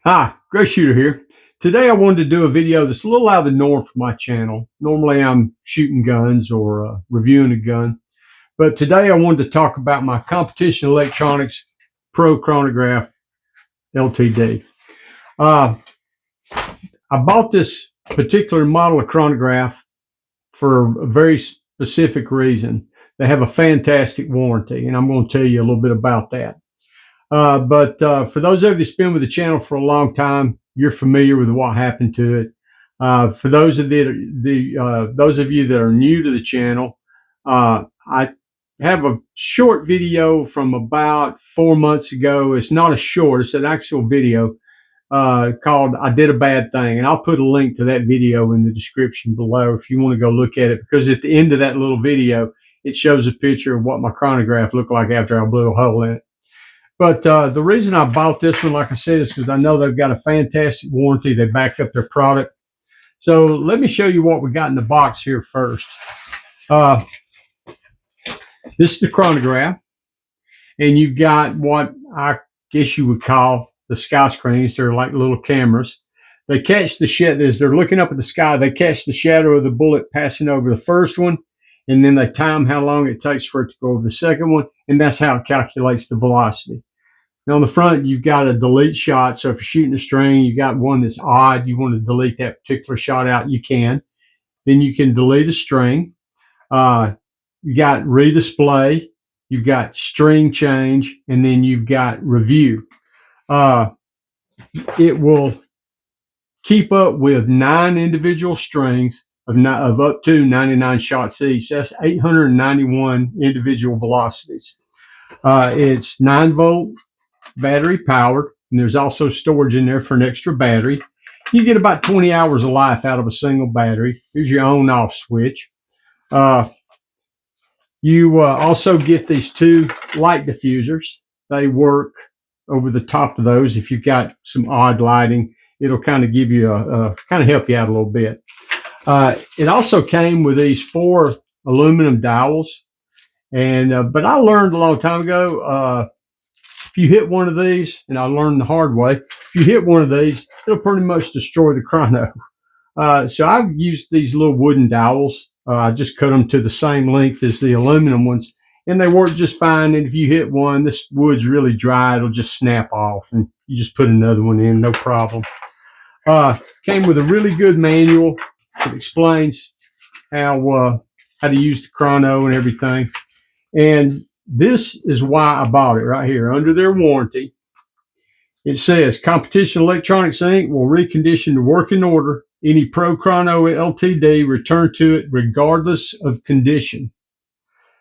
Hi, Gray Shooter here. Today I wanted to do a video that's a little out of the norm for my channel. Normally I'm shooting guns or reviewing a gun, but today I wanted to talk about my competition electronics ProChrono LTD. Uh, I bought this particular model of chronograph for a very specific reason. They have a fantastic warranty, and I'm going to tell you a little bit about that. But for those of you who've been with the channel for a long time, you're familiar with what happened to it. For those of those of you that are new to the channel, I have a short video from about 4 months ago. It's not a short; it's an actual video called "I Did a Bad Thing," and I'll put a link to that video in the description below if you want to go look at it. Because at the end of that little video, it shows a picture of what my chronograph looked like after I blew a hole in it. But the reason I bought this one, like I said, is because I know they've got a fantastic warranty. They back up their product. So let me show you what we got in the box here first. This is the chronograph, and you've got what I guess you would call the sky screens. They're like little cameras. They catch the shadow as they're looking up at the sky. They catch the shadow of the bullet passing over the first one, and then they time how long it takes for it to go over the second one, and that's how it calculates the velocity. Now on the front, you've got a delete shot. So if you're shooting a string, you got one that's odd, you want to delete that particular shot out, you can. Then you can delete a string. You got redisplay, you've got string change, and then you've got review. It will keep up with 9 individual strings of up to 99 shots each. That's 891 individual velocities. It's 9-volt battery powered, and there's also storage in there for an extra battery. You get about 20 hours of life out of a single battery. Here's your on off switch. You also get these 2 light diffusers. They work over the top of those. If you've got some odd lighting, it'll kind of give you kind of help you out a little bit. It also came with these 4 aluminum dowels, and but I learned a long time ago, if you hit one of these, and I learned the hard way, if you hit one of these, it'll pretty much destroy the chrono. So I've used these little wooden dowels. I just cut them to the same length as the aluminum ones, and they work just fine. And if you hit one, this wood's really dry, it'll just snap off, and you just put another one in, no problem. Came with a really good manual that explains how to use the chrono and everything. And this is why I bought it right here. Under their warranty, it says Competition Electronics Inc. will recondition the working order. Any ProChrono LTD return to it regardless of condition.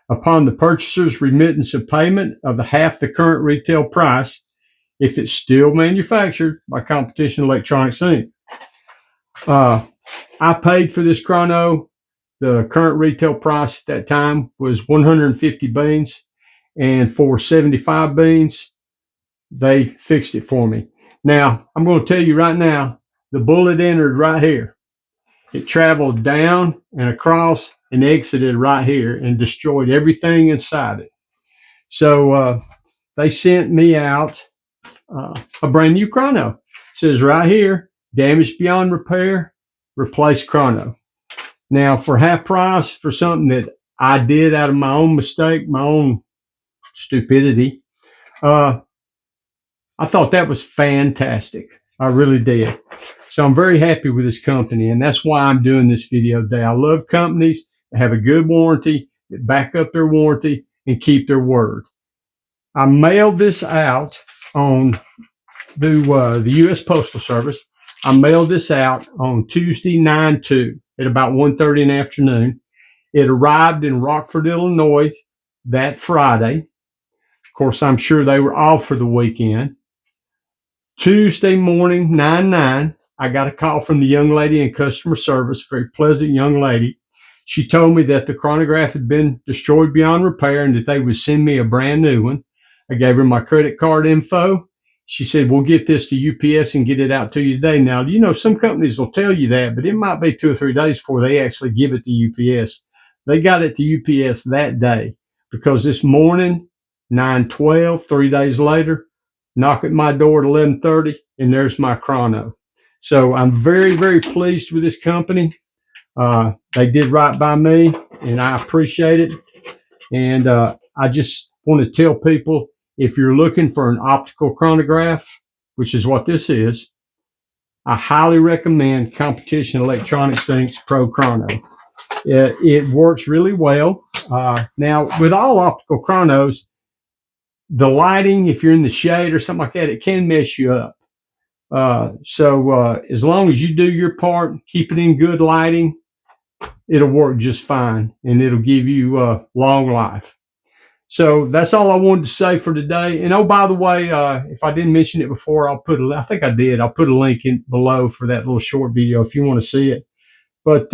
Upon the purchaser's remittance of payment of half the current retail price, if it's still manufactured by Competition Electronics Inc. I paid for this chrono. The current retail price at that time was 150 beans. And for 75 beans, they fixed it for me. Now, I'm going to tell you right now, the bullet entered right here. It traveled down and across and exited right here and destroyed everything inside it. So they sent me out a brand new chrono. It says right here, damaged beyond repair, replace chrono. Now, for half price, for something that I did out of my own mistake, my own stupidity, I thought that was fantastic. I really did. So I'm very happy with this company, and that's why I'm doing this video today. I love companies that have a good warranty, that back up their warranty and keep their word. I mailed this out on the U.S. Postal Service. I mailed this out on Tuesday 9/2 at about 1:30 in the afternoon. It arrived in Rockford, Illinois that Friday. Of course, I'm sure they were off for the weekend. Tuesday morning, 9/9, I got a call from the young lady in customer service, a very pleasant young lady. She told me that the chronograph had been destroyed beyond repair and that they would send me a brand new one. I gave her my credit card info. She said, we'll get this to UPS and get it out to you today. Now, you know, some companies will tell you that, but it might be 2 or 3 days before they actually give it to UPS. They got it to UPS that day because this morning, 9/12, 3 days later, knock at my door at 11:30, and there's my chrono. So I'm very, very pleased with this company. They did right by me, and I appreciate it. And I just want to tell people, if you're looking for an optical chronograph, which is what this is, I highly recommend Competition Electronics Inc.'s ProChrono. It works really well. Now, with all optical chronos, the lighting, if you're in the shade or something like that, it can mess you up. So as long as you do your part, keep it in good lighting, it'll work just fine, and it'll give you long life. So that's all I wanted to say for today. And oh, by the way, if I didn't mention it before, I think I did. I'll put a link in below for that little short video if you want to see it. But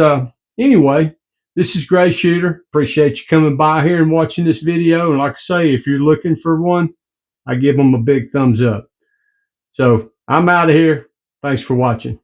anyway, this is Gray Shooter. Appreciate you coming by here and watching this video. And like I say, if you're looking for one, I give them a big thumbs up. So I'm out of here. Thanks for watching.